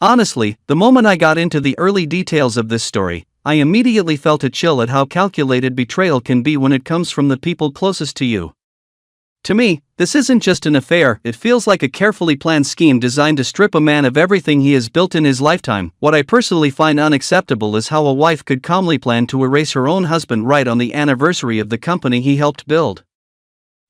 Honestly, the moment I got into the early details of this story, I immediately felt a chill at how calculated betrayal can be when it comes from the people closest to you. To me, this isn't just an affair, it feels like a carefully planned scheme designed to strip a man of everything he has built in his lifetime. What I personally find unacceptable is how a wife could calmly plan to erase her own husband right on the anniversary of the company he helped build.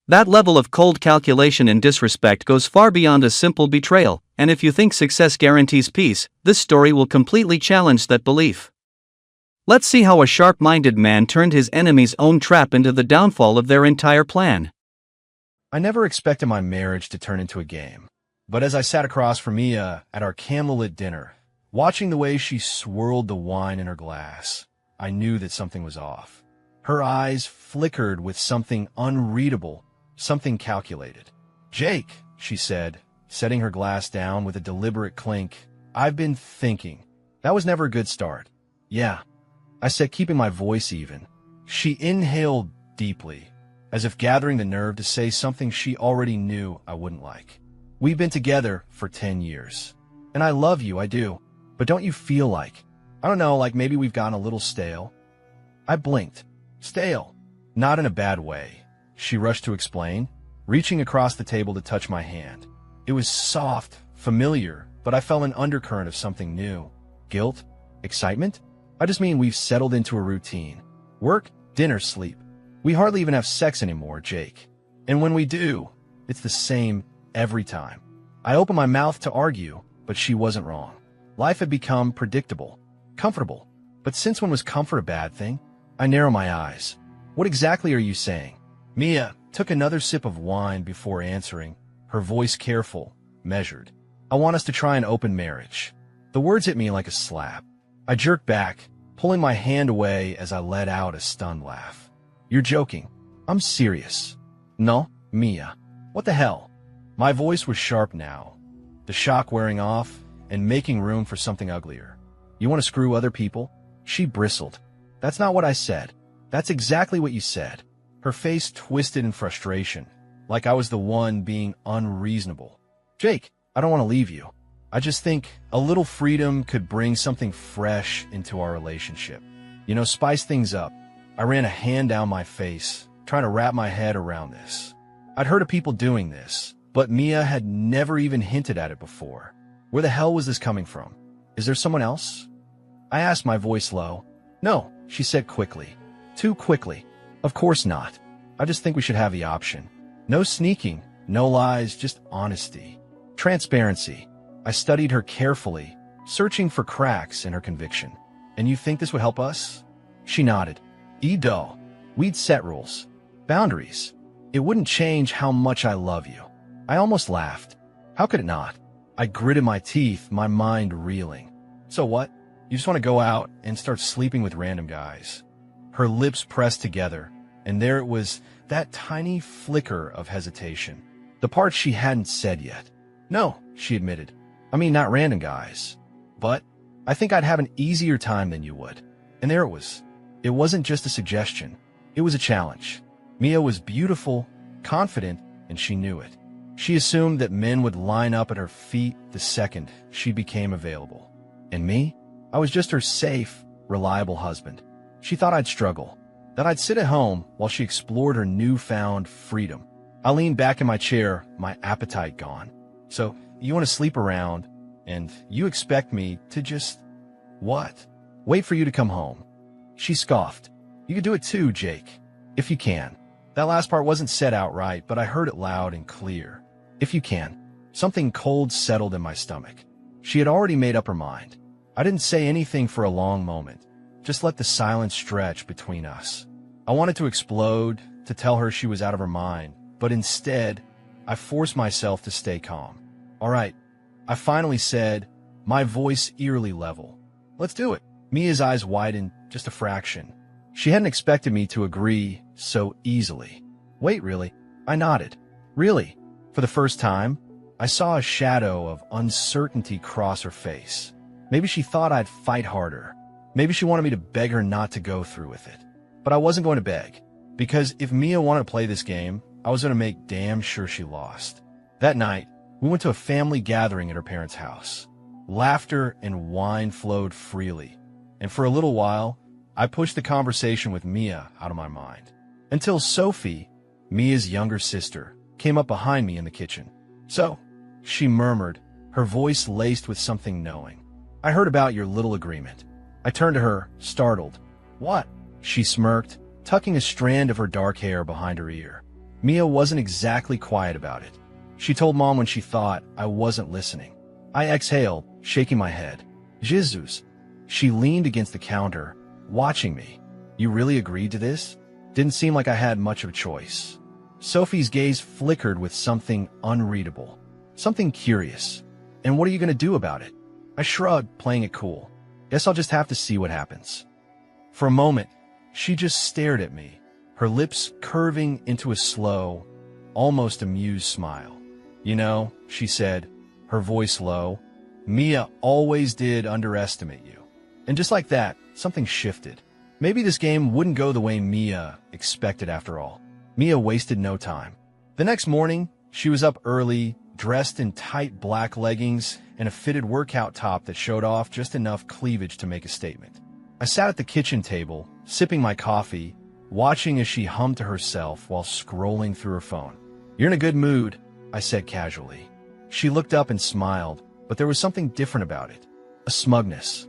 That level of cold calculation and disrespect goes far beyond a simple betrayal, and if you think success guarantees peace, this story will completely challenge that belief. Let's see how a sharp-minded man turned his enemy's own trap into the downfall of their entire plan. I never expected my marriage to turn into a game. But as I sat across from Mia at our candlelit dinner, watching the way she swirled the wine in her glass, I knew that something was off. Her eyes flickered with something unreadable, something calculated. "Jake," she said, setting her glass down with a deliberate clink, "I've been thinking." That was never a good start. "Yeah," I said, keeping my voice even. She inhaled deeply, as if gathering the nerve to say something she already knew I wouldn't like. "We've been together for 10 years. And I love you, I do. But don't you feel like, I don't know, like maybe we've gotten a little stale?" I blinked. "Stale? Not in a bad way," she rushed to explain, reaching across the table to touch my hand. It was soft, familiar, but I felt an undercurrent of something new. Guilt? Excitement? I just mean we've settled into a routine. Work, dinner, sleep. We hardly even have sex anymore, Jake. And when we do, it's the same every time. I opened my mouth to argue, but she wasn't wrong. Life had become predictable, comfortable. But since when was comfort a bad thing? I narrowed my eyes. "What exactly are you saying?" Mia took another sip of wine before answering, her voice careful, measured. "I want us to try an open marriage." The words hit me like a slap. I jerked back, pulling my hand away as I let out a stunned laugh. "You're joking. I'm serious." "No, Mia. What the hell?" My voice was sharp now, the shock wearing off and making room for something uglier. "You want to screw other people?" She bristled. "That's not what I said." "That's exactly what you said." Her face twisted in frustration, like I was the one being unreasonable. "Jake, I don't want to leave you. I just think a little freedom could bring something fresh into our relationship. You know, spice things up." I ran a hand down my face, trying to wrap my head around this. I'd heard of people doing this, but Mia had never even hinted at it before. Where the hell was this coming from? "Is there someone else?" I asked, my voice low. "No," she said quickly. Too quickly. "Of course not. I just think we should have the option. No sneaking, no lies, just honesty. Transparency." I studied her carefully, searching for cracks in her conviction. "And you think this would help us?" She nodded. "Edo. We'd set rules. Boundaries. It wouldn't change how much I love you." I almost laughed. How could it not? I gritted my teeth, my mind reeling. "So what? You just want to go out and start sleeping with random guys?" Her lips pressed together, and there it was, that tiny flicker of hesitation. The part she hadn't said yet. "No," she admitted. "I mean, not random guys. But I think I'd have an easier time than you would." And there it was. It wasn't just a suggestion. It was a challenge. Mia was beautiful, confident, and she knew it. She assumed that men would line up at her feet the second she became available. And me? I was just her safe, reliable husband. She thought I'd struggle, that I'd sit at home while she explored her newfound freedom. I leaned back in my chair, my appetite gone. "So, you want to sleep around, and you expect me to just... what? Wait for you to come home?" She scoffed. "You could do it too, Jake. If you can." That last part wasn't said outright, but I heard it loud and clear. If you can. Something cold settled in my stomach. She had already made up her mind. I didn't say anything for a long moment. Just let the silence stretch between us. I wanted to explode, to tell her she was out of her mind, but instead, I forced myself to stay calm. "All right," I finally said, my voice eerily level. "Let's do it." Mia's eyes widened just a fraction. She hadn't expected me to agree so easily. "Wait, really?" I nodded. "Really?" For the first time, I saw a shadow of uncertainty cross her face. Maybe she thought I'd fight harder. Maybe she wanted me to beg her not to go through with it. But I wasn't going to beg, because if Mia wanted to play this game, I was going to make damn sure she lost. That night, we went to a family gathering at her parents' house. Laughter and wine flowed freely, and for a little while, I pushed the conversation with Mia out of my mind. Until Sophie, Mia's younger sister, came up behind me in the kitchen. "So," she murmured, her voice laced with something knowing. "I heard about your little agreement." I turned to her, startled. "What?" She smirked, tucking a strand of her dark hair behind her ear. Mia wasn't exactly quiet about it. She told Mom when she thought I wasn't listening. I exhaled, shaking my head. "Jesus." She leaned against the counter, watching me. "You really agreed to this?" Didn't seem like I had much of a choice. Sophie's gaze flickered with something unreadable, something curious. "And what are you going to do about it?" I shrugged, playing it cool. "Guess I'll just have to see what happens." For a moment, she just stared at me, her lips curving into a slow, almost amused smile. "You know," she said, her voice low, "Mia always did underestimate you." And just like that, something shifted. Maybe this game wouldn't go the way Mia expected after all. Mia wasted no time. The next morning, she was up early, dressed in tight black leggings and a fitted workout top that showed off just enough cleavage to make a statement. I sat at the kitchen table, sipping my coffee, watching as she hummed to herself while scrolling through her phone. "You're in a good mood," I said casually. She looked up and smiled, but there was something different about it. A smugness.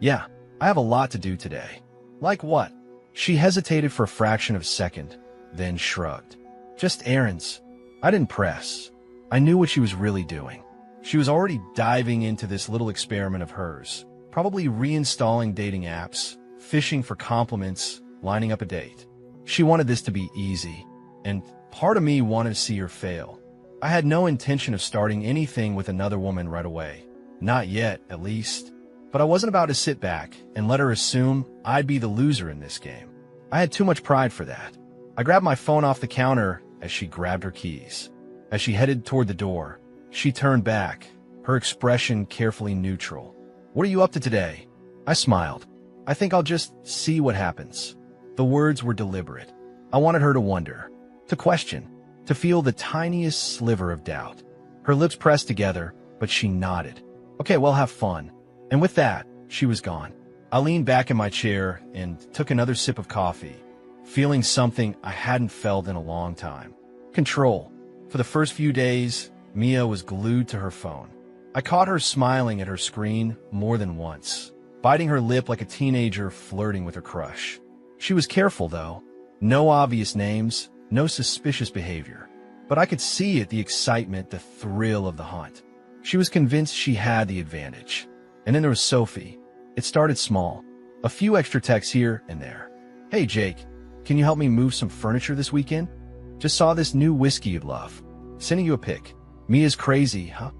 "Yeah, I have a lot to do today." "Like what?" She hesitated for a fraction of a second, then shrugged. "Just errands." I didn't press. I knew what she was really doing. She was already diving into this little experiment of hers, probably reinstalling dating apps, fishing for compliments, lining up a date. She wanted this to be easy, and part of me wanted to see her fail. I had no intention of starting anything with another woman right away. Not yet, at least. But I wasn't about to sit back and let her assume I'd be the loser in this game. I had too much pride for that. I grabbed my phone off the counter as she grabbed her keys. As she headed toward the door, she turned back, her expression carefully neutral. "What are you up to today?" I smiled. "I think I'll just see what happens." The words were deliberate. I wanted her to wonder, to question, to feel the tiniest sliver of doubt. Her lips pressed together, but she nodded. "Okay, well, have fun." And with that, she was gone. I leaned back in my chair and took another sip of coffee, feeling something I hadn't felt in a long time. Control. For the first few days, Mia was glued to her phone. I caught her smiling at her screen more than once, biting her lip like a teenager flirting with her crush. She was careful, though. No obvious names, no suspicious behavior. But I could see it, the excitement, the thrill of the hunt. She was convinced she had the advantage. And then there was Sophie. It started small. A few extra texts here and there. "Hey, Jake, can you help me move some furniture this weekend? Just saw this new whiskey you'd love. Sending you a pic. Mia's crazy, huh?"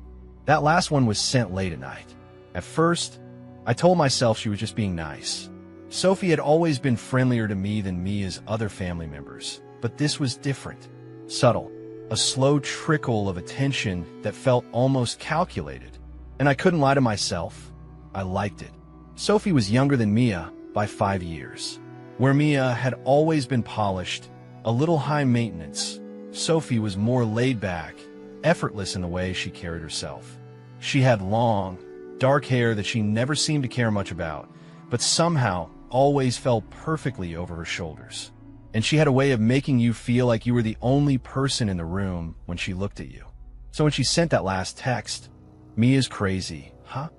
That last one was sent late at night. At first, I told myself she was just being nice. Sophie had always been friendlier to me than Mia's other family members, but this was different. Subtle. A slow trickle of attention that felt almost calculated. And I couldn't lie to myself. I liked it. Sophie was younger than Mia by 5 years. Where Mia had always been polished, a little high maintenance, Sophie was more laid back, effortless in the way she carried herself. She had long, dark hair that she never seemed to care much about, but somehow always fell perfectly over her shoulders. And she had a way of making you feel like you were the only person in the room when she looked at you. So when she sent that last text, "Mia's crazy, huh?"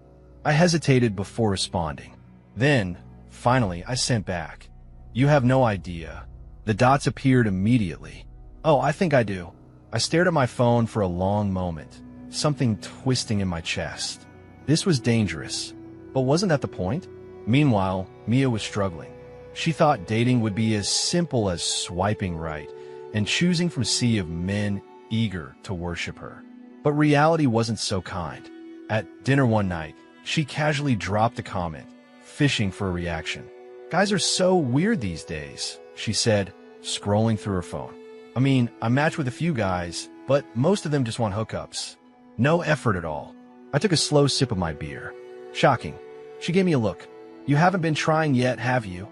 I hesitated before responding. Then, finally, I sent back, "You have no idea." The dots appeared immediately. "Oh, I think I do." I stared at my phone for a long moment, something twisting in my chest. This was dangerous, but wasn't that the point? Meanwhile, Mia was struggling. She thought dating would be as simple as swiping right and choosing from a sea of men eager to worship her. But reality wasn't so kind. At dinner one night, she casually dropped a comment, fishing for a reaction. "Guys are so weird these days," she said, scrolling through her phone. "I mean, I match with a few guys, but most of them just want hookups. No effort at all." I took a slow sip of my beer. Shocking. She gave me a look. "You haven't been trying yet, have you?"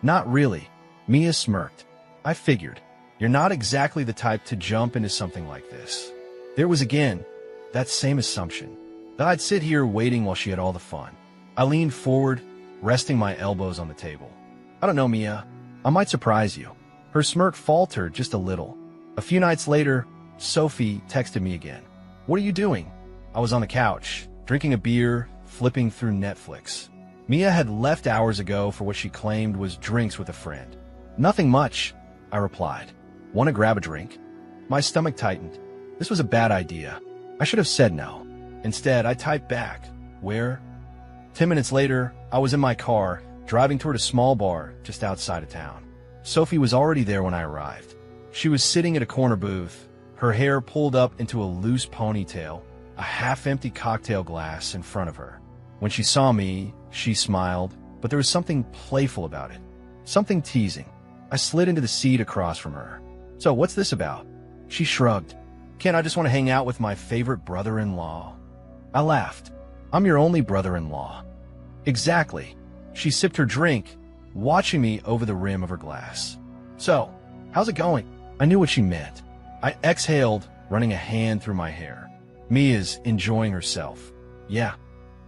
"Not really." Mia smirked. "I figured. You're not exactly the type to jump into something like this." There was again that same assumption. that I'd sit here waiting while she had all the fun. I leaned forward, resting my elbows on the table. I don't know, Mia. I might surprise you. Her smirk faltered just a little. A few nights later, Sophie texted me again. What are you doing? I was on the couch, drinking a beer, flipping through Netflix. Mia had left hours ago for what she claimed was drinks with a friend. Nothing much, I replied. Want to grab a drink? My stomach tightened. This was a bad idea. I should have said no. Instead, I typed back, where? 10 minutes later, I was in my car, driving toward a small bar just outside of town. Sophie was already there when I arrived. She was sitting at a corner booth, her hair pulled up into a loose ponytail, a half-empty cocktail glass in front of her. When she saw me, she smiled, but there was something playful about it, something teasing. I slid into the seat across from her. So what's this about? She shrugged. Ken, I just want to hang out with my favorite brother-in-law. I laughed. I'm your only brother-in-law. Exactly. She sipped her drink, watching me over the rim of her glass. So, how's it going? I knew what she meant. I exhaled, running a hand through my hair. Mia's enjoying herself. Yeah.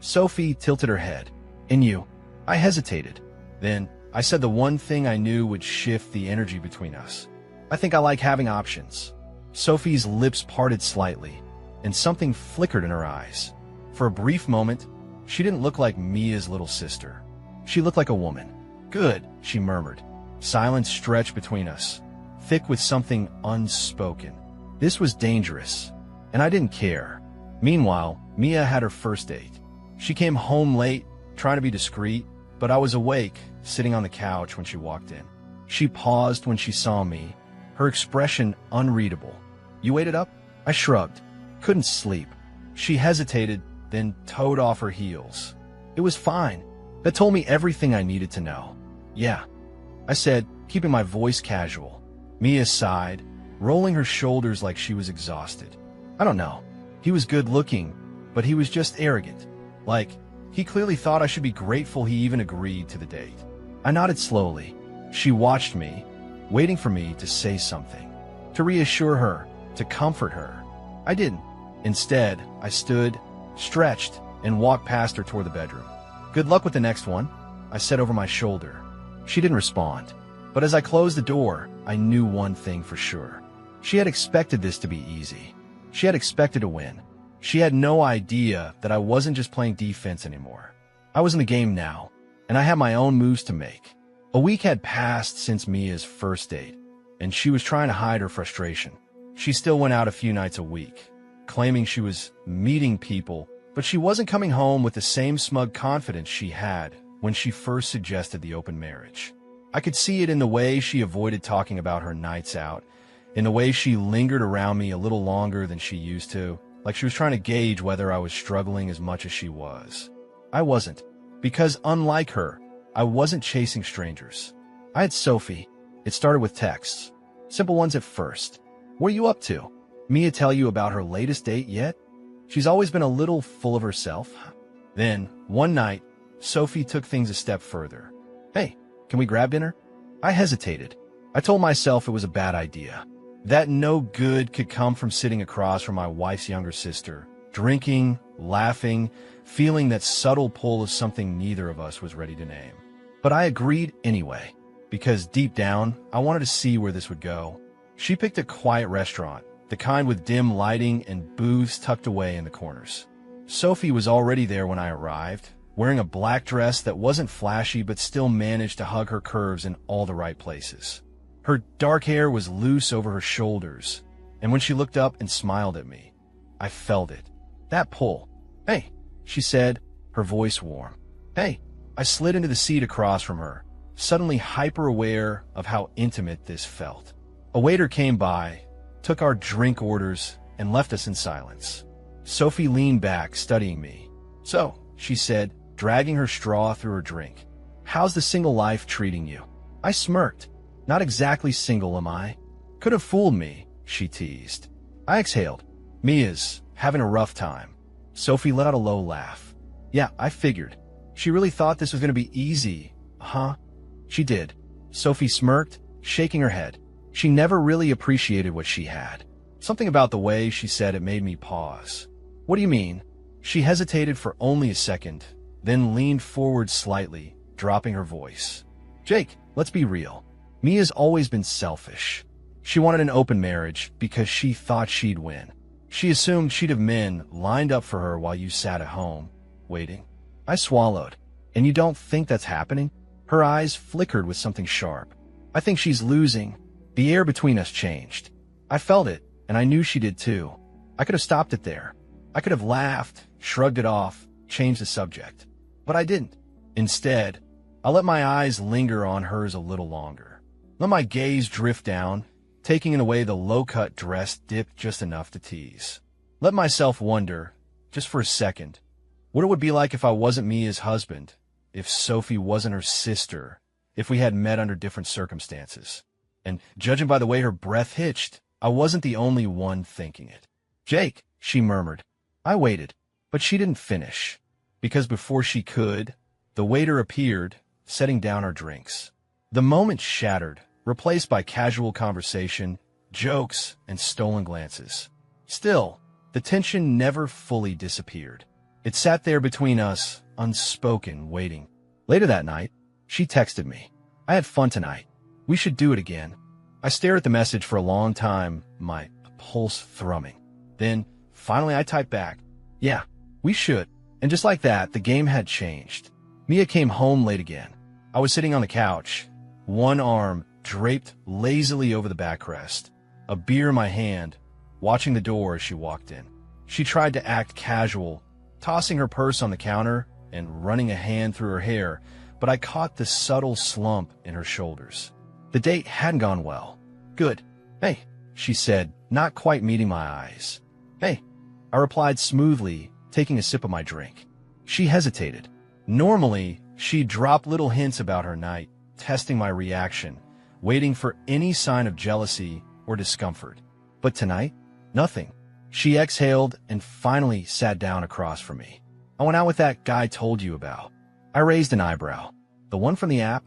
Sophie tilted her head. And you? I hesitated. Then, I said the one thing I knew would shift the energy between us. I think I like having options. Sophie's lips parted slightly, and something flickered in her eyes. For a brief moment, she didn't look like Mia's little sister. She looked like a woman. Good, she murmured. Silence stretched between us, thick with something unspoken. This was dangerous, and I didn't care. Meanwhile, Mia had her first date. She came home late, trying to be discreet, but I was awake, sitting on the couch when she walked in. She paused when she saw me, her expression unreadable. You waited up? I shrugged. Couldn't sleep. She hesitated, then toed off her heels. It was fine. That told me everything I needed to know. Yeah, I said, keeping my voice casual. Mia sighed, rolling her shoulders like she was exhausted. I don't know. He was good looking, but he was just arrogant. Like, he clearly thought I should be grateful he even agreed to the date. I nodded slowly. She watched me, waiting for me to say something, to reassure her, to comfort her. I didn't. Instead, I stood, stretched, and walked past her toward the bedroom. Good luck with the next one, I said over my shoulder. She didn't respond, but as I closed the door, I knew one thing for sure. She had expected this to be easy. She had expected to win. She had no idea that I wasn't just playing defense anymore. I was in the game now, and I had my own moves to make. A week had passed since Mia's first date, and she was trying to hide her frustration. She still went out a few nights a week, claiming she was meeting people, but she wasn't coming home with the same smug confidence she had when she first suggested the open marriage. I could see it in the way she avoided talking about her nights out, in the way she lingered around me a little longer than she used to, like she was trying to gauge whether I was struggling as much as she was. I wasn't, because unlike her, I wasn't chasing strangers. I had Sophie. It started with texts. Simple ones at first. What are you up to? Mia tell you about her latest date yet? She's always been a little full of herself. Then, one night, Sophie took things a step further. Hey, can we grab dinner? I hesitated. I told myself it was a bad idea. That no good could come from sitting across from my wife's younger sister, drinking, laughing, feeling that subtle pull of something neither of us was ready to name. But I agreed anyway, because deep down, I wanted to see where this would go. She picked a quiet restaurant, the kind with dim lighting and booths tucked away in the corners. Sophie was already there when I arrived, wearing a black dress that wasn't flashy but still managed to hug her curves in all the right places. Her dark hair was loose over her shoulders, and when she looked up and smiled at me, I felt it. That pull. Hey, she said, her voice warm. Hey, I slid into the seat across from her, suddenly hyper-aware of how intimate this felt. A waiter came by, took our drink orders, and left us in silence. Sophie leaned back, studying me. So, she said, dragging her straw through her drink, how's the single life treating you? I smirked. Not exactly single, am I? Could have fooled me, she teased. I exhaled. Mia's having a rough time. Sophie let out a low laugh. Yeah, I figured. She really thought this was going to be easy, huh? She did. Sophie smirked, shaking her head. She never really appreciated what she had. Something about the way she said it made me pause. What do you mean? She hesitated for only a second, then leaned forward slightly, dropping her voice. Jake, let's be real. Mia's always been selfish. She wanted an open marriage because she thought she'd win. She assumed she'd have men lined up for her while you sat at home, waiting. I swallowed. And you don't think that's happening? Her eyes flickered with something sharp. I think she's losing. The air between us changed. I felt it, and I knew she did too. I could have stopped it there. I could have laughed, shrugged it off, changed the subject. But I didn't. Instead, I let my eyes linger on hers a little longer. Let my gaze drift down, taking in away the low-cut dress dipped just enough to tease. Let myself wonder, just for a second, what it would be like if I wasn't Mia's husband, if Sophie wasn't her sister, if we had met under different circumstances. And judging by the way her breath hitched, I wasn't the only one thinking it. Jake, she murmured. I waited, but she didn't finish, because before she could, the waiter appeared, setting down our drinks. The moment shattered, replaced by casual conversation, jokes, and stolen glances. Still, the tension never fully disappeared. It sat there between us, unspoken, waiting. Later that night, she texted me. I had fun tonight. We should do it again. I stared at the message for a long time, my pulse thrumming. Then, finally I typed back, yeah, we should. And just like that, the game had changed. Mia came home late again. I was sitting on the couch, one arm draped lazily over the backrest, a beer in my hand, watching the door as she walked in. She tried to act casual, tossing her purse on the counter and running a hand through her hair, but I caught the subtle slump in her shoulders. The date hadn't gone well. Good. Hey, she said, not quite meeting my eyes. Hey, I replied smoothly, taking a sip of my drink. She hesitated. Normally, she'd drop little hints about her night, testing my reaction, waiting for any sign of jealousy or discomfort. But tonight, nothing. She exhaled and finally sat down across from me. I went out with that guy I told you about. I raised an eyebrow. The one from the app?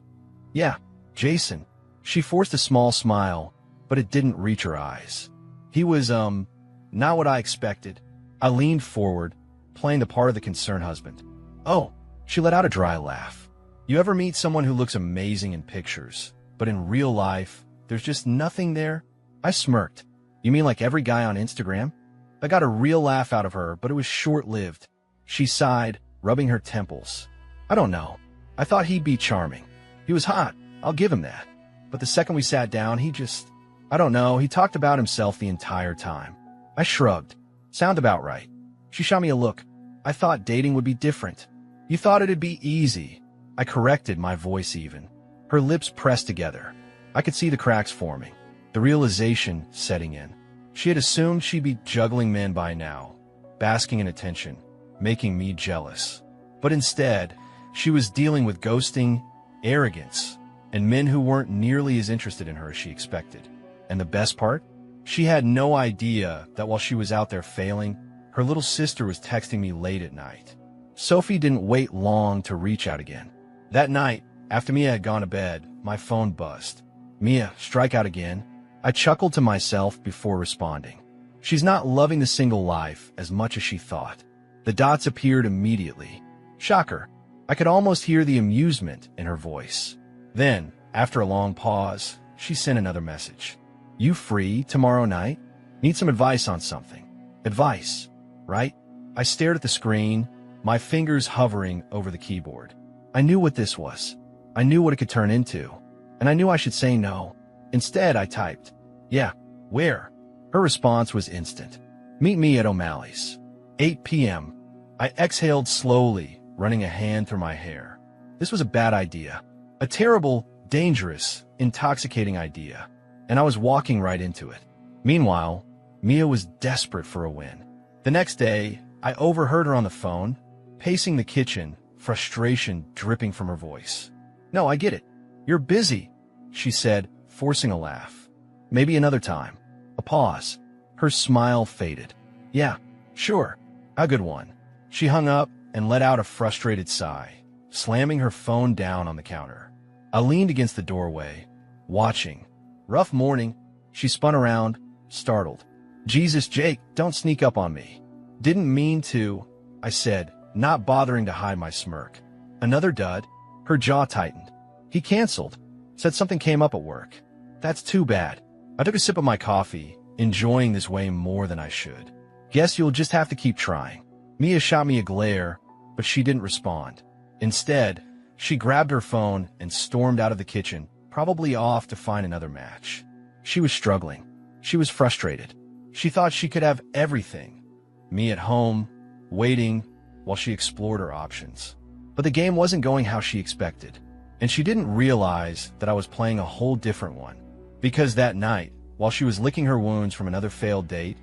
Yeah, Jason. She forced a small smile, but it didn't reach her eyes. He was, not what I expected. I leaned forward, playing the part of the concerned husband. Oh, she let out a dry laugh. You ever meet someone who looks amazing in pictures, but in real life, there's just nothing there? I smirked. You mean like every guy on Instagram? I got a real laugh out of her, but it was short-lived. She sighed, rubbing her temples. I don't know. I thought he'd be charming. He was hot, I'll give him that. But the second we sat down, I don't know, he talked about himself the entire time. I shrugged. Sound about right. She shot me a look. I thought dating would be different. You thought it'd be easy. I corrected, my voice even. Her lips pressed together. I could see the cracks forming, the realization setting in. She had assumed she'd be juggling men by now, basking in attention, making me jealous. But instead, she was dealing with ghosting, arrogance, and men who weren't nearly as interested in her as she expected. And the best part? She had no idea that while she was out there failing, her little sister was texting me late at night. Sophie didn't wait long to reach out again. That night, after Mia had gone to bed, my phone buzzed. Mia, strike out again. I chuckled to myself before responding. She's not loving the single life as much as she thought. The dots appeared immediately. Shocker. I could almost hear the amusement in her voice. Then, after a long pause, she sent another message. You free tomorrow night? Need some advice on something. Advice, right? I stared at the screen, my fingers hovering over the keyboard. I knew what this was. I knew what it could turn into. And I knew I should say no. Instead, I typed, yeah, where? Her response was instant. Meet me at O'Malley's. 8 p.m. I exhaled slowly, running a hand through my hair. This was a bad idea. A terrible, dangerous, intoxicating idea. And I was walking right into it. Meanwhile, Mia was desperate for a win. The next day, I overheard her on the phone, pacing the kitchen, frustration dripping from her voice. No, I get it. You're busy, she said, forcing a laugh. Maybe another time. A pause. Her smile faded. Yeah, sure. A good one. She hung up and let out a frustrated sigh, slamming her phone down on the counter. I leaned against the doorway, watching. Rough morning. She spun around, startled. Jesus, Jake, don't sneak up on me. Didn't mean to. I said, not bothering to hide my smirk. Another dud? Her jaw tightened. He canceled. Said something came up at work. That's too bad. I took a sip of my coffee, enjoying this way more than I should. Guess you'll just have to keep trying. Mia shot me a glare, but she didn't respond. Instead, she grabbed her phone and stormed out of the kitchen, probably off to find another match. She was struggling. She was frustrated. She thought she could have everything. Me at home, waiting, while she explored her options. But the game wasn't going how she expected, and she didn't realize that I was playing a whole different one. Because that night, while she was licking her wounds from another failed date,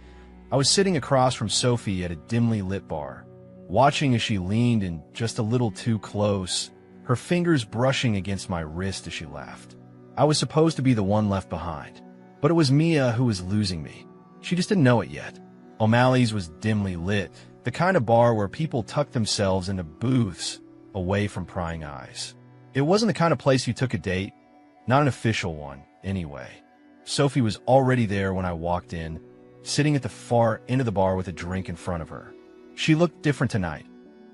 I was sitting across from Sophie at a dimly lit bar, watching as she leaned in just a little too close, her fingers brushing against my wrist as she laughed. I was supposed to be the one left behind, but it was Mia who was losing me. She just didn't know it yet. O'Malley's was dimly lit, the kind of bar where people tuck themselves into booths away from prying eyes. It wasn't the kind of place you took a date, not an official one, anyway. Sophie was already there when I walked in, sitting at the far end of the bar with a drink in front of her. She looked different tonight,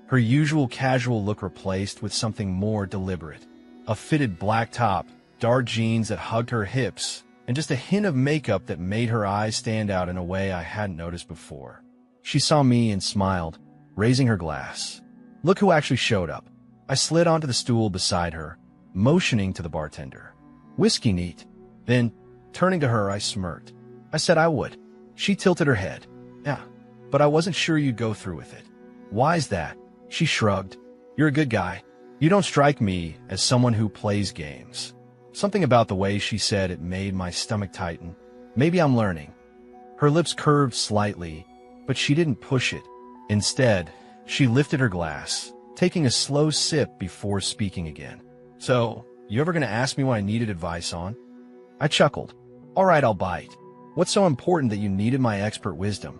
her usual casual look replaced with something more deliberate. A fitted black top, dark jeans that hugged her hips, and just a hint of makeup that made her eyes stand out in a way I hadn't noticed before. She saw me and smiled, raising her glass. Look who actually showed up. I slid onto the stool beside her, motioning to the bartender. Whiskey neat. Then, turning to her, I smirked. I said I would. She tilted her head. Yeah, but I wasn't sure you'd go through with it. Why's that? She shrugged. You're a good guy. You don't strike me as someone who plays games. Something about the way she said it made my stomach tighten. Maybe I'm learning. Her lips curved slightly, but she didn't push it. Instead, she lifted her glass, taking a slow sip before speaking again. So, you ever gonna ask me what I needed advice on? I chuckled. All right, I'll bite. What's so important that you needed my expert wisdom?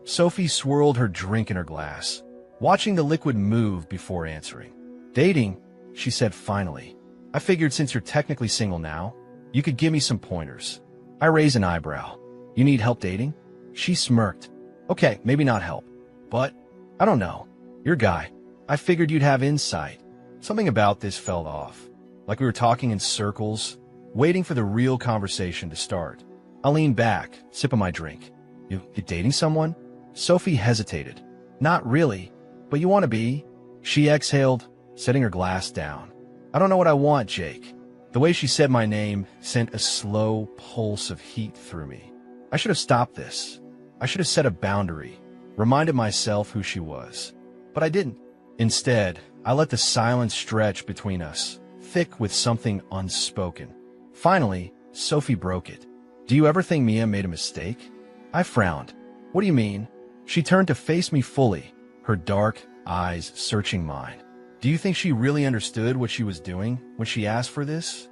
Sophie swirled her drink in her glass, watching the liquid move before answering. Dating, she said finally. I figured since you're technically single now, you could give me some pointers. I raised an eyebrow. You need help dating? She smirked. Okay, maybe not help, but I don't know. You're a guy. I figured you'd have insight. Something about this felt off, like we were talking in circles, waiting for the real conversation to start. I leaned back, sipping my drink. You dating someone? Sophie hesitated. Not really, but you want to be? She exhaled, setting her glass down. I don't know what I want, Jake. The way she said my name sent a slow pulse of heat through me. I should have stopped this. I should have set a boundary, reminded myself who she was. But I didn't. Instead, I let the silence stretch between us, thick with something unspoken. Finally, Sophie broke it. Do you ever think Mia made a mistake? I frowned. What do you mean? She turned to face me fully, her dark eyes searching mine. Do you think she really understood what she was doing when she asked for this?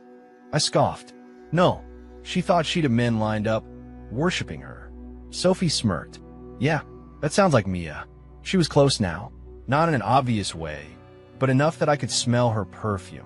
I scoffed. No, she thought she'd have men lined up, worshipping her. Sophie smirked. Yeah, that sounds like Mia. She was close now, not in an obvious way, but enough that I could smell her perfume.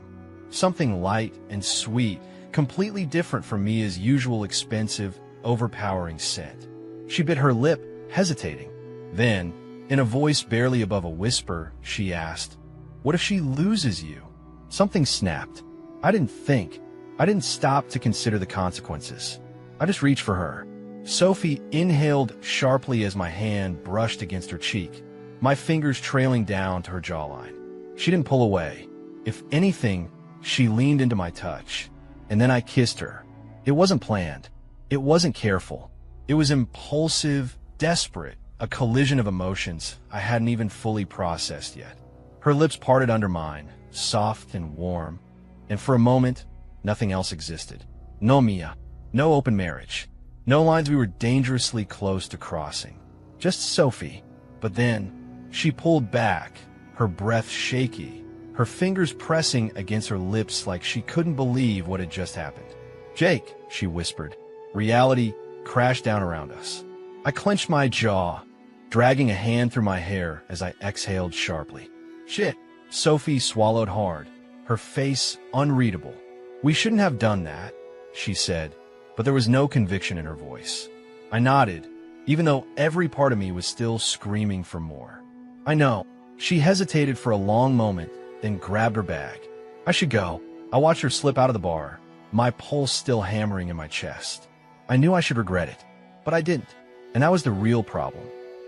Something light and sweet, completely different from Mia's usual expensive, overpowering scent. She bit her lip, hesitating. Then, in a voice barely above a whisper, she asked, "What if she loses you?" Something snapped. I didn't think. I didn't stop to consider the consequences. I just reached for her. Sophie inhaled sharply as my hand brushed against her cheek, my fingers trailing down to her jawline. She didn't pull away. If anything, she leaned into my touch, and then I kissed her. It wasn't planned. It wasn't careful. It was impulsive, desperate, a collision of emotions I hadn't even fully processed yet. Her lips parted under mine, soft and warm, and for a moment, nothing else existed. No Mia, no open marriage, no lines we were dangerously close to crossing. Just Sophie. But then, she pulled back, her breath shaky, her fingers pressing against her lips like she couldn't believe what had just happened. "Jake," she whispered. Reality crashed down around us. I clenched my jaw, dragging a hand through my hair as I exhaled sharply. Shit. Sophie swallowed hard, her face unreadable. "We shouldn't have done that," she said, but there was no conviction in her voice. I nodded, even though every part of me was still screaming for more. I know. She hesitated for a long moment, then grabbed her bag. I should go. I watched her slip out of the bar, my pulse still hammering in my chest. I knew I should regret it, but I didn't, and that was the real problem.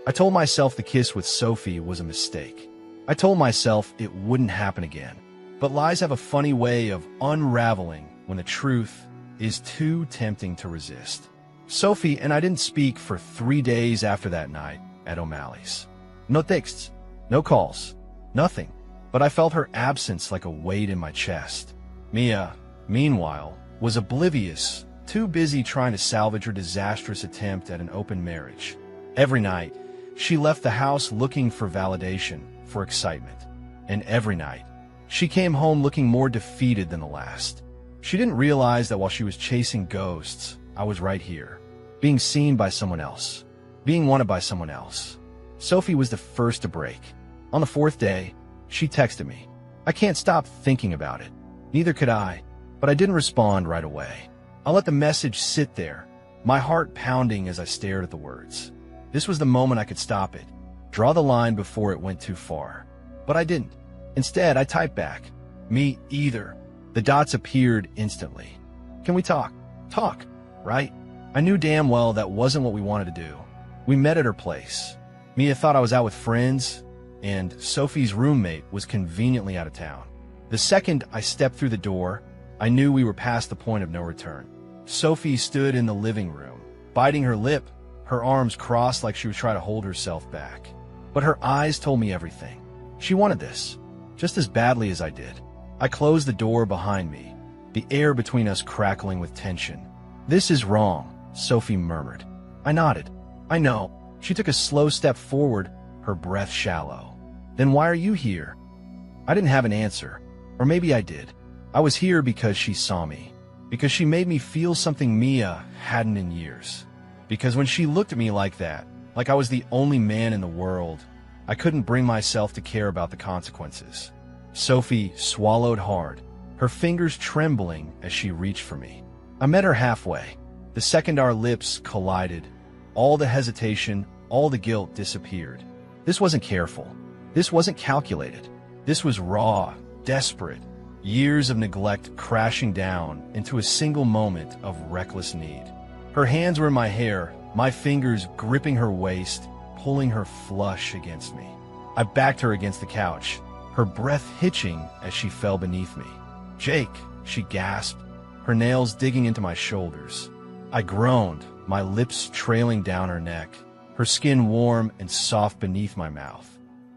I told myself the kiss with Sophie was a mistake. I told myself it wouldn't happen again. But lies have a funny way of unraveling when the truth is too tempting to resist. Sophie and I didn't speak for 3 days after that night at O'Malley's. No texts, no calls, nothing. But I felt her absence like a weight in my chest. Mia, meanwhile, was oblivious, too busy trying to salvage her disastrous attempt at an open marriage. Every night, she left the house looking for validation, for excitement. And every night, she came home looking more defeated than the last. She didn't realize that while she was chasing ghosts, I was right here, being seen by someone else, being wanted by someone else. Sophie was the first to break. On the 4th day, she texted me. I can't stop thinking about it. Neither could I, but I didn't respond right away. I let the message sit there, my heart pounding as I stared at the words. This was the moment I could stop it, draw the line before it went too far. But I didn't. Instead, I typed back, "Me either." The dots appeared instantly. Can we talk? Talk, right? I knew damn well that wasn't what we wanted to do. We met at her place. Mia thought I was out with friends, and Sophie's roommate was conveniently out of town. The second I stepped through the door, I knew we were past the point of no return. Sophie stood in the living room, biting her lip, her arms crossed like she was trying to hold herself back. But her eyes told me everything. She wanted this, just as badly as I did. I closed the door behind me, the air between us crackling with tension. "This is wrong," Sophie murmured. I nodded. "I know." She took a slow step forward, her breath shallow. "Then why are you here?" I didn't have an answer. Or maybe I did. I was here because she saw me. Because she made me feel something Mia hadn't in years. Because when she looked at me like that, like I was the only man in the world, I couldn't bring myself to care about the consequences. Sophie swallowed hard, her fingers trembling as she reached for me. I met her halfway. The second our lips collided, all the hesitation, all the guilt disappeared. This wasn't careful. This wasn't calculated. This was raw, desperate, years of neglect crashing down into a single moment of reckless need. Her hands were in my hair, my fingers gripping her waist, pulling her flush against me. I backed her against the couch, her breath hitching as she fell beneath me. "Jake," she gasped, her nails digging into my shoulders. I groaned, my lips trailing down her neck, her skin warm and soft beneath my mouth.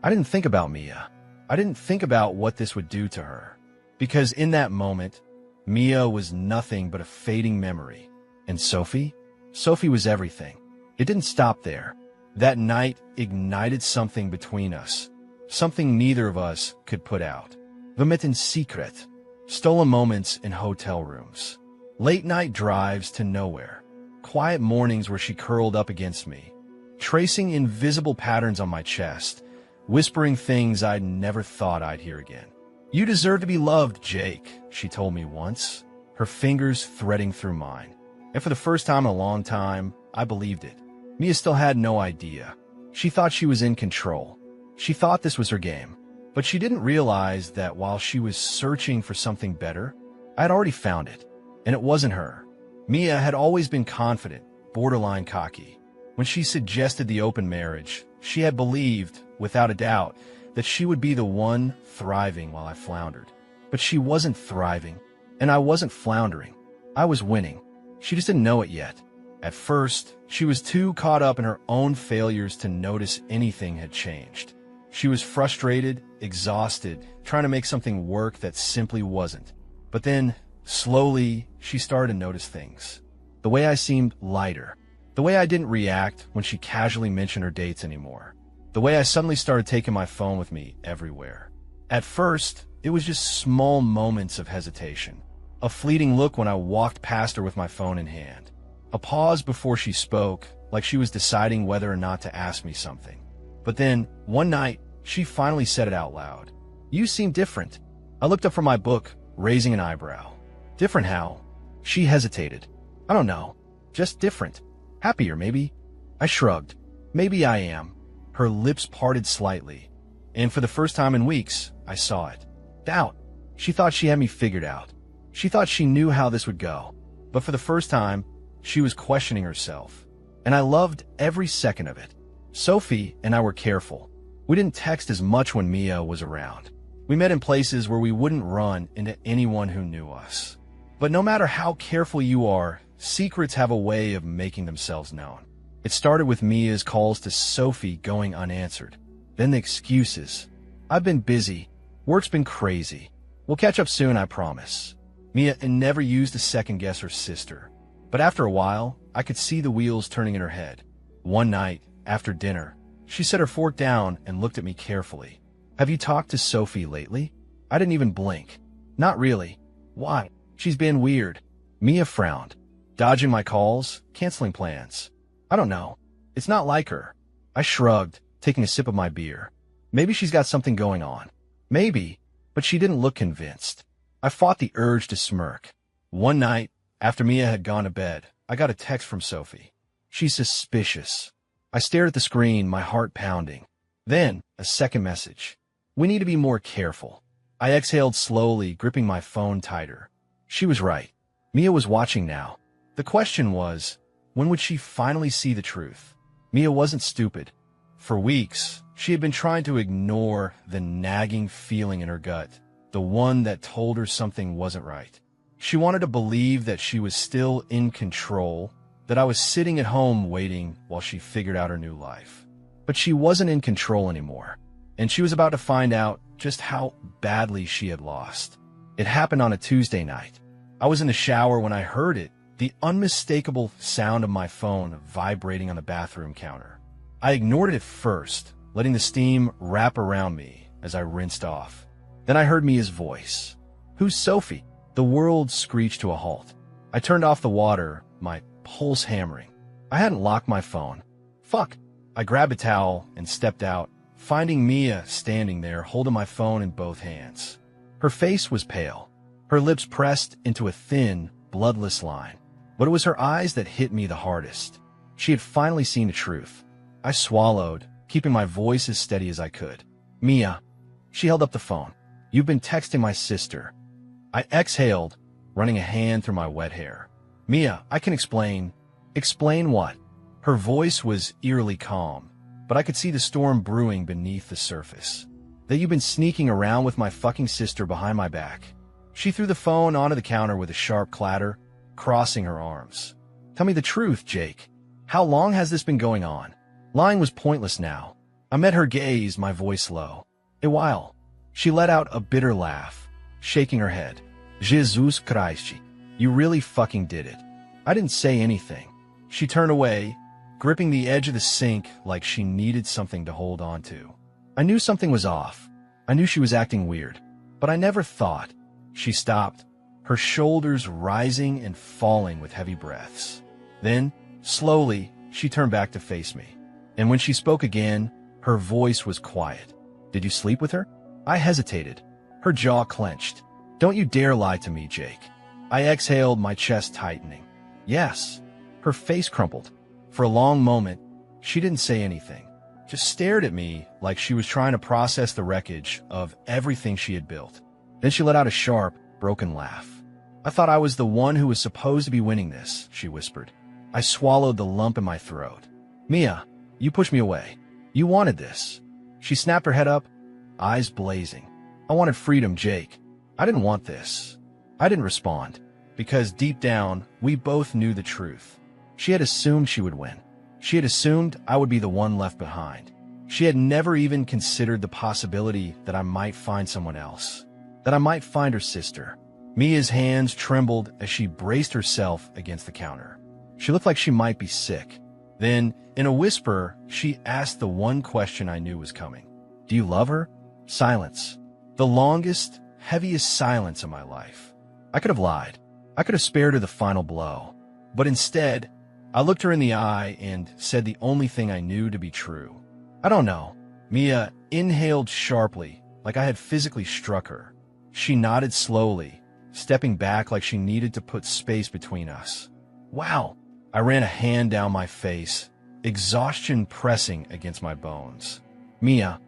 I didn't think about Mia. I didn't think about what this would do to her. Because in that moment, Mia was nothing but a fading memory. And Sophie? Sophie was everything. It didn't stop there. That night ignited something between us. Something neither of us could put out. Vomit secret. Stolen moments in hotel rooms. Late night drives to nowhere. Quiet mornings where she curled up against me, tracing invisible patterns on my chest, whispering things I'd never thought I'd hear again. "You deserve to be loved, Jake," she told me once, her fingers threading through mine. And for the first time in a long time, I believed it. Mia still had no idea. She thought she was in control. She thought this was her game. But she didn't realize that while she was searching for something better, I had already found it. And it wasn't her. Mia had always been confident, borderline cocky. When she suggested the open marriage, she had believed, without a doubt, that she would be the one thriving while I floundered. But she wasn't thriving, and I wasn't floundering. I was winning. She just didn't know it yet. At first, she was too caught up in her own failures to notice anything had changed. She was frustrated, exhausted, trying to make something work that simply wasn't. But then, slowly, she started to notice things. The way I seemed lighter. The way I didn't react when she casually mentioned her dates anymore. The way I suddenly started taking my phone with me everywhere. At first, it was just small moments of hesitation. A fleeting look when I walked past her with my phone in hand. A pause before she spoke, like she was deciding whether or not to ask me something. But then, one night, she finally said it out loud. "You seem different." I looked up from my book, raising an eyebrow. "Different how?" She hesitated. "I don't know. Just different. Happier, maybe." I shrugged. "Maybe I am." Her lips parted slightly, And for the first time in weeks, I saw it. Doubt. She thought she had me figured out. She thought she knew how this would go. But for the first time, she was questioning herself. And I loved every second of it. Sophie and I were careful. We didn't text as much when Mia was around. We met in places where we wouldn't run into anyone who knew us. But no matter how careful you are, secrets have a way of making themselves known. It started with Mia's calls to Sophie going unanswered. Then the excuses. I've been busy. Work's been crazy. We'll catch up soon, I promise. Mia never used to second-guess her sister. But after a while, I could see the wheels turning in her head. One night, after dinner, she set her fork down and looked at me carefully. Have you talked to Sophie lately? I didn't even blink. Not really. Why? She's been weird. Mia frowned, dodging my calls, canceling plans. I don't know. It's not like her. I shrugged, taking a sip of my beer. Maybe she's got something going on. Maybe, but she didn't look convinced. I fought the urge to smirk. One night, after Mia had gone to bed, I got a text from Sophie. She's suspicious. I stared at the screen, my heart pounding. Then, a second message. We need to be more careful. I exhaled slowly, gripping my phone tighter. She was right. Mia was watching now. The question was, when would she finally see the truth? Mia wasn't stupid. For weeks, she had been trying to ignore the nagging feeling in her gut, the one that told her something wasn't right. She wanted to believe that she was still in control, that I was sitting at home waiting while she figured out her new life. But she wasn't in control anymore, and she was about to find out just how badly she had lost. It happened on a Tuesday night. I was in the shower when I heard it, the unmistakable sound of my phone vibrating on the bathroom counter. I ignored it at first, letting the steam wrap around me as I rinsed off. Then I heard Mia's voice. Who's Sophie? The world screeched to a halt. I turned off the water, my pulse hammering. I hadn't locked my phone. Fuck. I grabbed a towel and stepped out, finding Mia standing there holding my phone in both hands. Her face was pale, her lips pressed into a thin, bloodless line. But it was her eyes that hit me the hardest. She had finally seen the truth. I swallowed, keeping my voice as steady as I could. Mia. She held up the phone. You've been texting my sister. I exhaled, running a hand through my wet hair. Mia, I can explain. Explain what? Her voice was eerily calm, but I could see the storm brewing beneath the surface. That you've been sneaking around with my fucking sister behind my back. She threw the phone onto the counter with a sharp clatter, crossing her arms. Tell me the truth, Jake. How long has this been going on? Lying was pointless now. I met her gaze, my voice low. A while. She let out a bitter laugh, shaking her head. Jesus Christ, you really fucking did it. I didn't say anything. She turned away, gripping the edge of the sink like she needed something to hold on to. I knew something was off. I knew she was acting weird, but I never thought. She stopped, her shoulders rising and falling with heavy breaths. Then, slowly, she turned back to face me. And when she spoke again, her voice was quiet. Did you sleep with her? I hesitated. Her jaw clenched. Don't you dare lie to me, Jake. I exhaled, my chest tightening. Yes. Her face crumpled. For a long moment, she didn't say anything, just stared at me like she was trying to process the wreckage of everything she had built. Then she let out a sharp, broken laugh. I thought I was the one who was supposed to be winning this, she whispered. I swallowed the lump in my throat. Mia, you pushed me away. You wanted this. She snapped her head up, eyes blazing. I wanted freedom, Jake. I didn't want this. I didn't respond, because deep down, we both knew the truth. She had assumed she would win. She had assumed I would be the one left behind. She had never even considered the possibility that I might find someone else, that I might find her sister. Mia's hands trembled as she braced herself against the counter. She looked like she might be sick. Then, in a whisper, she asked the one question I knew was coming. Do you love her? Silence. The longest, heaviest silence of my life. I could have lied. I could have spared her the final blow. But instead, I looked her in the eye and said the only thing I knew to be true. I don't know. Mia inhaled sharply, like I had physically struck her. She nodded slowly, stepping back like she needed to put space between us. Wow. I ran a hand down my face, exhaustion pressing against my bones. Mia,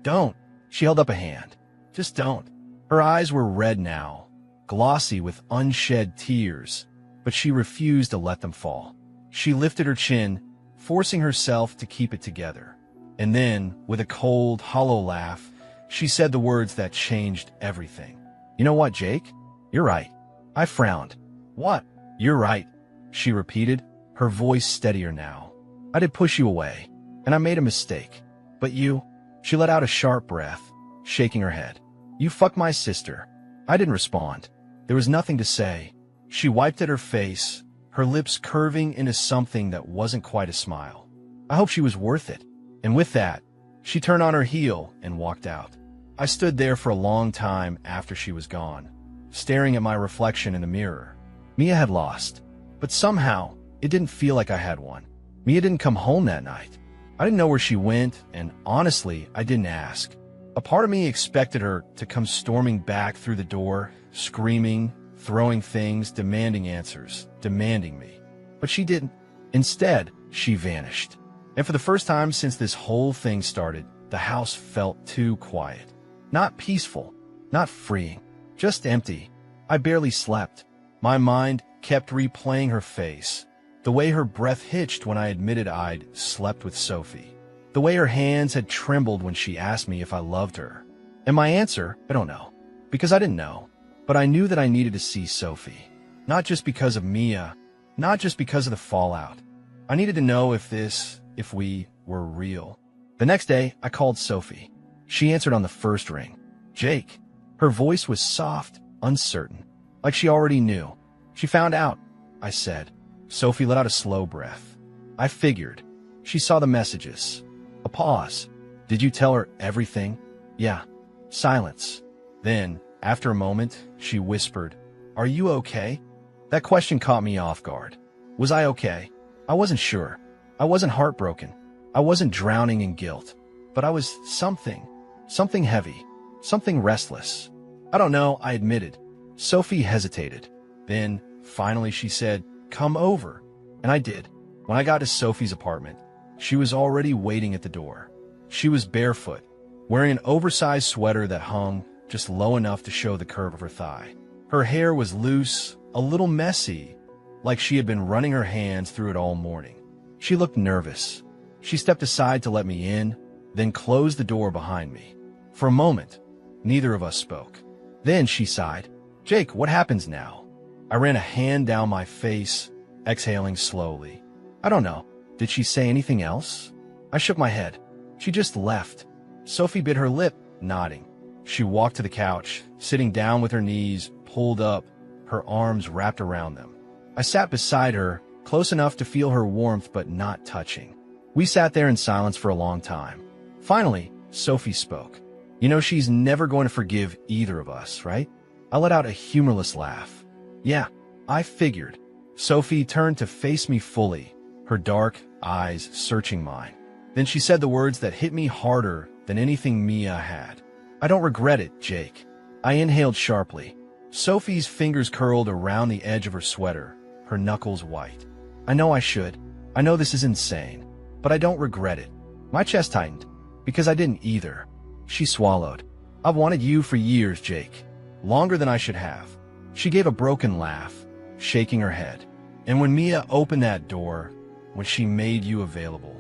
don't. She held up a hand. Just don't. Her eyes were red now, glossy with unshed tears, but she refused to let them fall. She lifted her chin, forcing herself to keep it together. And then, with a cold, hollow laugh, she said the words that changed everything. You know what, Jake? You're right. I frowned. What? You're right, she repeated, her voice steadier now. I did push you away, and I made a mistake. But you... She let out a sharp breath, shaking her head. You fucked my sister. I didn't respond. There was nothing to say. She wiped at her face, her lips curving into something that wasn't quite a smile. I hope she was worth it. And with that, she turned on her heel and walked out. I stood there for a long time after she was gone, staring at my reflection in the mirror. Mia had lost, but somehow it didn't feel like I had won. Mia didn't come home that night. I didn't know where she went, and honestly, I didn't ask. A part of me expected her to come storming back through the door, screaming, throwing things, demanding answers, demanding me. But she didn't. Instead, she vanished. And for the first time since this whole thing started, the house felt too quiet. Not peaceful, not freeing, just empty. I barely slept. My mind kept replaying her face, the way her breath hitched when I admitted I'd slept with Sophie, the way her hands had trembled when she asked me if I loved her. And my answer, I don't know, because I didn't know, but I knew that I needed to see Sophie. Not just because of Mia, not just because of the fallout. I needed to know if we were real. The next day, I called Sophie. She answered on the first ring. Jake. Her voice was soft, uncertain, like she already knew. She found out, I said. Sophie let out a slow breath. I figured. She saw the messages. A pause. Did you tell her everything? Yeah. Silence. Then, after a moment, she whispered, Are you okay? That question caught me off guard. Was I okay? I wasn't sure. I wasn't heartbroken. I wasn't drowning in guilt. But I was something heavy, something restless. I don't know, I admitted. Sophie hesitated. Then, finally she said, Come over. And I did. When I got to Sophie's apartment, she was already waiting at the door. She was barefoot, wearing an oversized sweater that hung just low enough to show the curve of her thigh. Her hair was loose, a little messy, like she had been running her hands through it all morning. She looked nervous. She stepped aside to let me in, then closed the door behind me. For a moment, neither of us spoke. Then she sighed. Jake, what happens now? I ran a hand down my face, exhaling slowly. I don't know. Did she say anything else? I shook my head. She just left. Sophie bit her lip, nodding. She walked to the couch, sitting down with her knees pulled up, her arms wrapped around them. I sat beside her, close enough to feel her warmth but not touching. We sat there in silence for a long time. Finally, Sophie spoke. You know she's never going to forgive either of us, right? I let out a humorless laugh. Yeah, I figured. Sophie turned to face me fully, her dark eyes searching mine. Then she said the words that hit me harder than anything Mia had. I don't regret it, Jake. I inhaled sharply. Sophie's fingers curled around the edge of her sweater, her knuckles white. I know I should. I know this is insane, but I don't regret it. My chest tightened, because I didn't either. She swallowed. I've wanted you for years, Jake. Longer than I should have. She gave a broken laugh, shaking her head. And when Mia opened that door, when she made you available,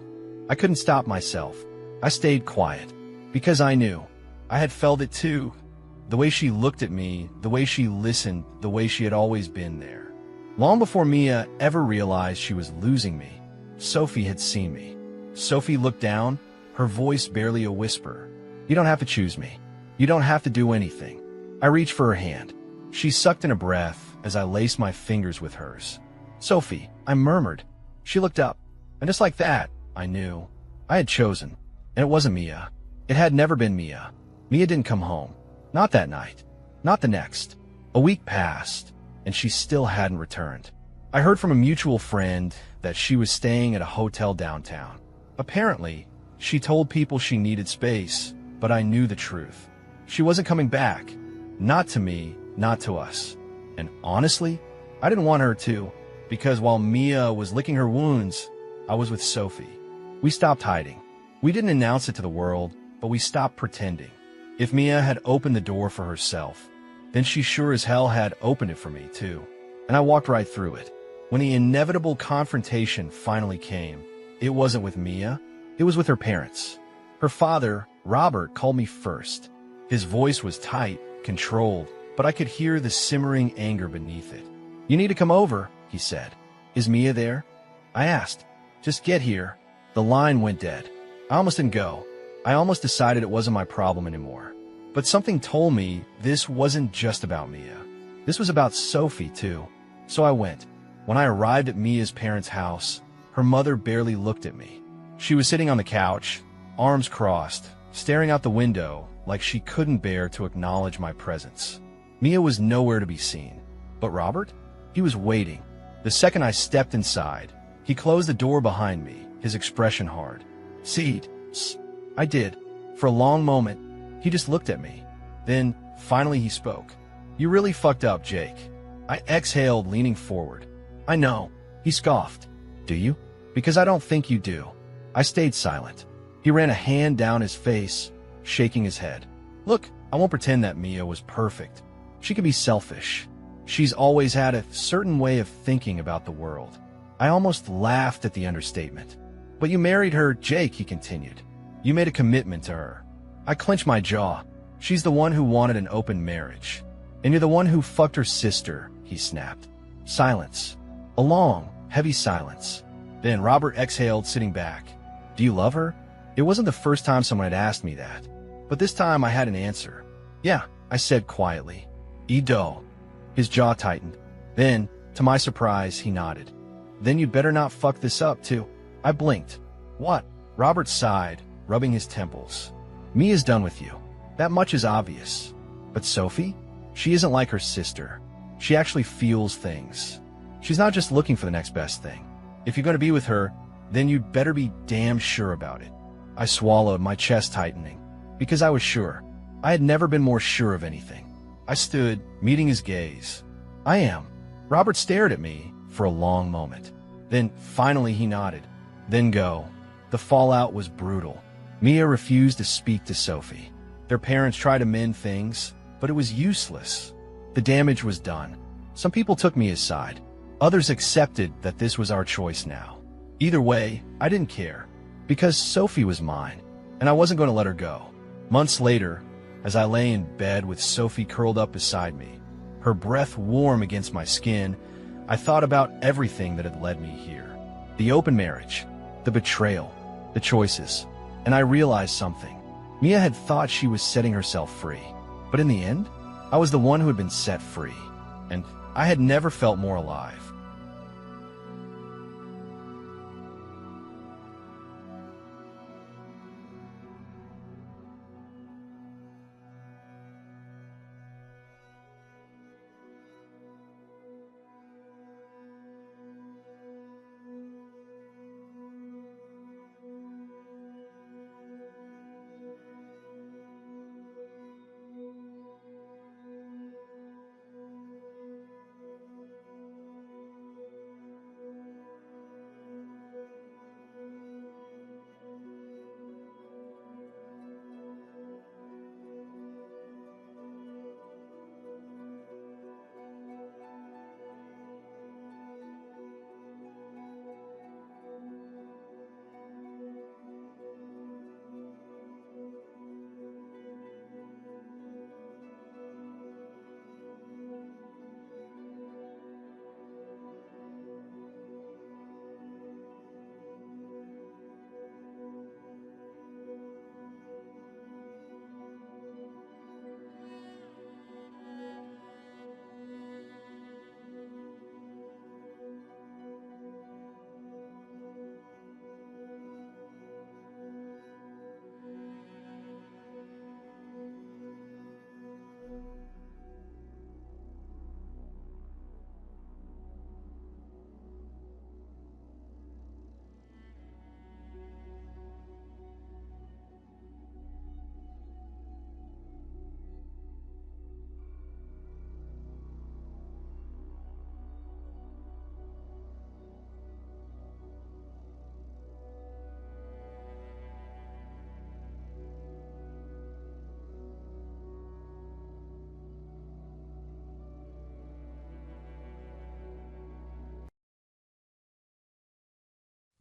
I couldn't stop myself. I stayed quiet, because I knew. I had felt it too. The way she looked at me, the way she listened, the way she had always been there. Long before Mia ever realized she was losing me, Sophie had seen me. Sophie looked down, her voice barely a whisper. You don't have to choose me. You don't have to do anything. I reached for her hand. She sucked in a breath as I laced my fingers with hers. Sophie, I murmured. She looked up, and just like that, I knew. I had chosen, and it wasn't Mia. It had never been Mia. Mia didn't come home. Not that night. Not the next. A week passed, and she still hadn't returned. I heard from a mutual friend that she was staying at a hotel downtown. Apparently, she told people she needed space, but I knew the truth. She wasn't coming back. Not to me, not to us. And honestly, I didn't want her to, because while Mia was licking her wounds, I was with Sophie. We stopped hiding. We didn't announce it to the world, but we stopped pretending. If Mia had opened the door for herself, then she sure as hell had opened it for me, too. And I walked right through it. When the inevitable confrontation finally came, it wasn't with Mia, it was with her parents. Her father, Robert, called me first. His voice was tight, controlled, but I could hear the simmering anger beneath it. "You need to come over," he said. "Is Mia there?" I asked. "Just get here." The line went dead. I almost didn't go. I almost decided it wasn't my problem anymore. But something told me this wasn't just about Mia. This was about Sophie, too. So I went. When I arrived at Mia's parents' house, her mother barely looked at me. She was sitting on the couch, arms crossed, staring out the window like she couldn't bear to acknowledge my presence. Mia was nowhere to be seen. But Robert? He was waiting. The second I stepped inside, he closed the door behind me, his expression hard. "Seed." I did. For a long moment, he just looked at me. Then, finally he spoke. "You really fucked up, Jake." I exhaled, leaning forward. "I know." He scoffed. "Do you?" "Because I don't think you do." I stayed silent. He ran a hand down his face, shaking his head. "Look, I won't pretend that Mia was perfect. She can be selfish. She's always had a certain way of thinking about the world." I almost laughed at the understatement. "But you married her, Jake," he continued. "You made a commitment to her." I clenched my jaw. "She's the one who wanted an open marriage. And you're the one who fucked her sister," he snapped. Silence. A long, heavy silence. Then Robert exhaled, sitting back. "Do you love her?" It wasn't the first time someone had asked me that. But this time I had an answer. "Yeah," I said quietly. "I do." His jaw tightened. Then, to my surprise, he nodded. "Then you'd better not fuck this up, too." I blinked. "What?" Robert sighed, rubbing his temples. "Mia's done with you. That much is obvious. But Sophie? She isn't like her sister. She actually feels things. She's not just looking for the next best thing. If you're going to be with her, then you'd better be damn sure about it." I swallowed, my chest tightening. Because I was sure. I had never been more sure of anything. I stood, meeting his gaze. "I am." Robert stared at me for a long moment. Then, finally, he nodded. "Then go." The fallout was brutal. Mia refused to speak to Sophie. Their parents tried to mend things, but it was useless. The damage was done. Some people took Mia's side. Others accepted that this was our choice now. Either way, I didn't care. Because Sophie was mine, and I wasn't going to let her go. Months later, as I lay in bed with Sophie curled up beside me, her breath warm against my skin, I thought about everything that had led me here. The open marriage, the betrayal, the choices. And I realized something. Mia had thought she was setting herself free. But in the end, I was the one who had been set free. And I had never felt more alive.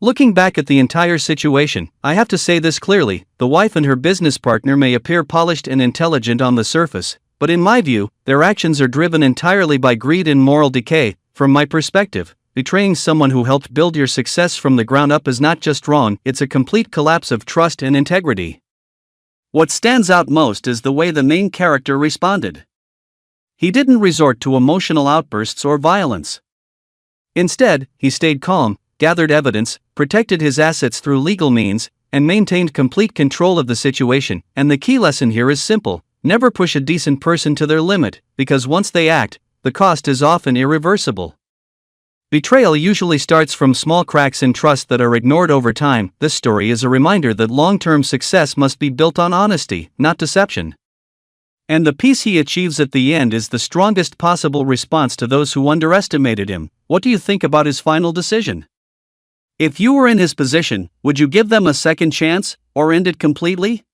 Looking back at the entire situation, I have to say this clearly: the wife and her business partner may appear polished and intelligent on the surface, but in my view, their actions are driven entirely by greed and moral decay. From my perspective, betraying someone who helped build your success from the ground up is not just wrong, it's a complete collapse of trust and integrity. What stands out most is the way the main character responded. He didn't resort to emotional outbursts or violence. Instead, he stayed calm, gathered evidence, protected his assets through legal means, and maintained complete control of the situation. And the key lesson here is simple: never push a decent person to their limit, because once they act, the cost is often irreversible. Betrayal usually starts from small cracks in trust that are ignored over time. This story is a reminder that long-term success must be built on honesty, not deception. And the peace he achieves at the end is the strongest possible response to those who underestimated him. What do you think about his final decision? If you were in his position, would you give them a second chance, or end it completely?